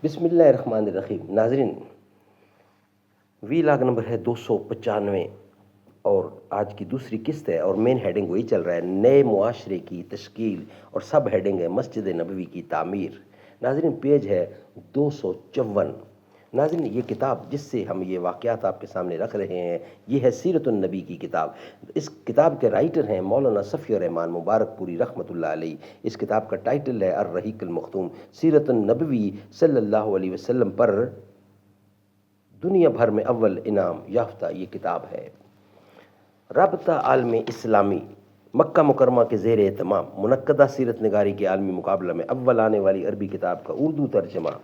بسم اللہ الرحمن الرحیم۔ ناظرین، وی لاگ نمبر ہے 295 اور آج کی دوسری قسط ہے اور مین ہیڈنگ وہی چل رہا ہے، نئے معاشرے کی تشکیل، اور سب ہیڈنگ ہے مسجد نبوی کی تعمیر۔ ناظرین پیج ہے 254۔ ناظرین یہ کتاب جس سے ہم یہ واقعات آپ کے سامنے رکھ رہے ہیں یہ ہے سیرت النبی کی کتاب۔ اس کتاب کے رائٹر ہیں مولانا صفی الرحمان مبارک پوری رحمۃ اللہ علیہ۔ اس کتاب کا ٹائٹل ہے الرحیق المختوم، سیرت النبوی صلی اللہ علیہ وسلم پر دنیا بھر میں اول انعام یافتہ یہ کتاب ہے۔ رابطہ عالم اسلامی مکہ مکرمہ کے زیر اہتمام منعقدہ سیرت نگاری کے عالمی مقابلہ میں اول آنے والی عربی کتاب کا اردو ترجمہ۔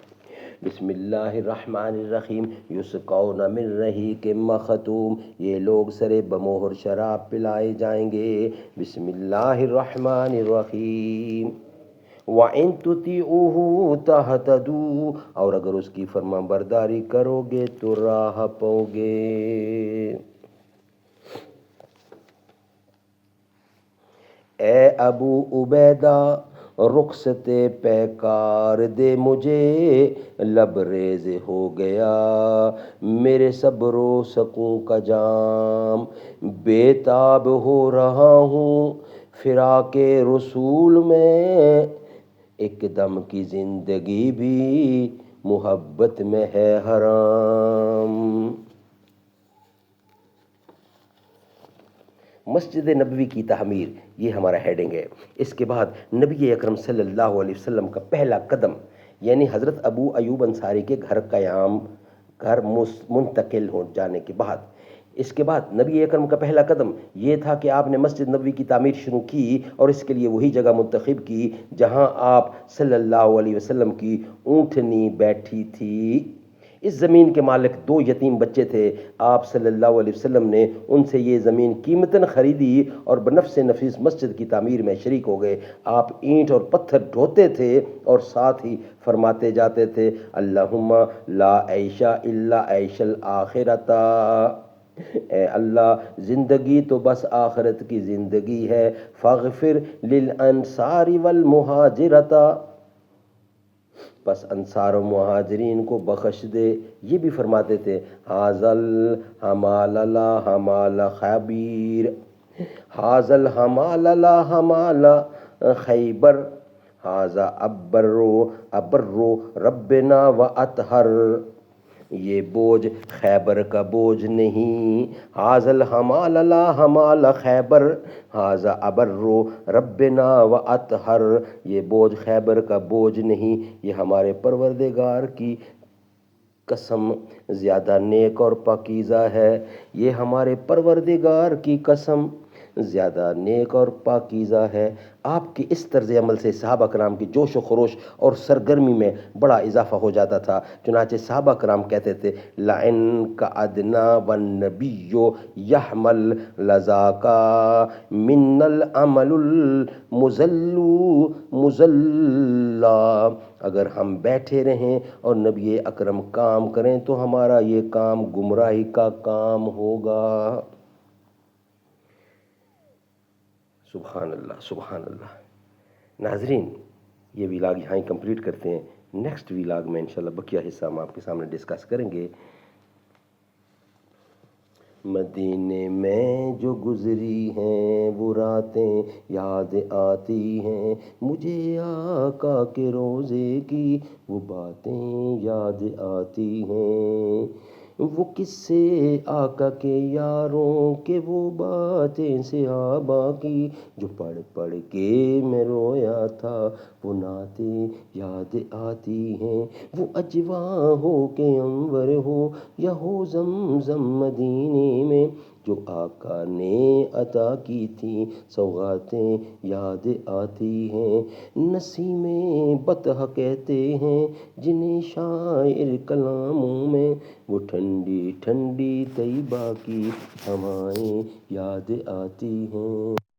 بسم اللہ الرحمن الرحیم۔ یسقون من رحیق مختوم، یہ لوگ سرے بمہر شراب پلائے جائیں گے۔ بسم اللہ الرحمن الرحیم۔ وَإِن تُطِيعُوهُ تَهْتَدُوا، اور اگر اس کی فرمان برداری کرو گے تو راہ پاؤ گے۔ اے ابو عبیدہ رخصت پیکار دے مجھے، لبریز ہو گیا میرے صبر و سکوں کا جام، بے تاب ہو رہا ہوں فراق رسول میں، ایک دم کی زندگی بھی محبت میں ہے حرام۔ مسجد نبوی کی تعمیر یہ ہمارا ہیڈنگ ہے۔ اس کے بعد نبی اکرم صلی اللہ علیہ وسلم کا پہلا قدم یعنی حضرت ابو ایوب انصاری کے گھر منتقل ہو جانے کے بعد، اس کے بعد نبی اکرم کا پہلا قدم یہ تھا کہ آپ نے مسجد نبوی کی تعمیر شروع کی اور اس کے لیے وہی جگہ منتخب کی جہاں آپ صلی اللہ علیہ وسلم کی اونٹنی بیٹھی تھی۔ اس زمین کے مالک 2 یتیم بچے تھے۔ آپ صلی اللہ علیہ وسلم نے ان سے یہ زمین قیمتاً خریدی اور بنفس نفیس مسجد کی تعمیر میں شریک ہو گئے۔ آپ اینٹ اور پتھر ڈھوتے تھے اور ساتھ ہی فرماتے جاتے تھے، اللہم لا عیش الا عیش الآخرۃ، اے اللہ زندگی تو بس آخرت کی زندگی ہے، فاغفر للانصار والمہاجرۃ، بس انصار و مہاجرین کو بخش دے۔ یہ بھی فرماتے تھے، حاذل حمال لا حمال خیبر، حاذل حمال لا حمال خیبر، حاذا ابر ربنا و اطہر، یہ بوجھ خیبر کا بوجھ نہیں، حاذل حمال لا حمال خیبر، حاذا ابر ربنا و اطہر، یہ بوجھ خیبر کا بوجھ نہیں، یہ ہمارے پروردگار کی قسم زیادہ نیک اور پاکیزہ ہے، یہ ہمارے پروردگار کی قسم زیادہ نیک اور پاکیزہ ہے۔ آپ کی اس طرز عمل سے صحابہ کرام کی جوش و خروش اور سرگرمی میں بڑا اضافہ ہو جاتا تھا، چنانچہ صحابہ کرام کہتے تھے، لَإِن قَعَدْنَا وَالنَّبِيُّ يَحْمَلُ لَذَاكَ مِنَّا الْعَمَلُ الْمُذَلُّ مُذَلًّا، اگر ہم بیٹھے رہیں اور نبی اکرم کام کریں تو ہمارا یہ کام گمراہی کا کام ہوگا۔ سبحان اللہ سبحان اللہ۔ ناظرین یہ ویلاگ یہاں ہی کمپلیٹ کرتے ہیں، نیکسٹ ویلاگ میں انشاءاللہ بقیہ حصہ ہم آپ کے سامنے ڈسکس کریں گے۔ مدینے میں جو گزری ہیں وہ راتیں یاد آتی ہیں، مجھے آقا کے روضے کی وہ باتیں یاد آتی ہیں، وہ قصے آقا کے یاروں کے وہ باتیں صحابہ کی جو پڑھ پڑھ کے میں رویا تھا وہ نعتیں یاد آتی ہیں، وہ اجواء ہو کہ انور ہو یا ہو زمزم مدینے میں جو آقا نے عطا کی تھی سوغاتیں یاد آتی ہیں، نسیم بطح کہتے ہیں جنہیں شاعر کلاموں میں، وہ ٹھنڈی ٹھنڈی طیبہ کی ہوائیں یاد آتی ہیں۔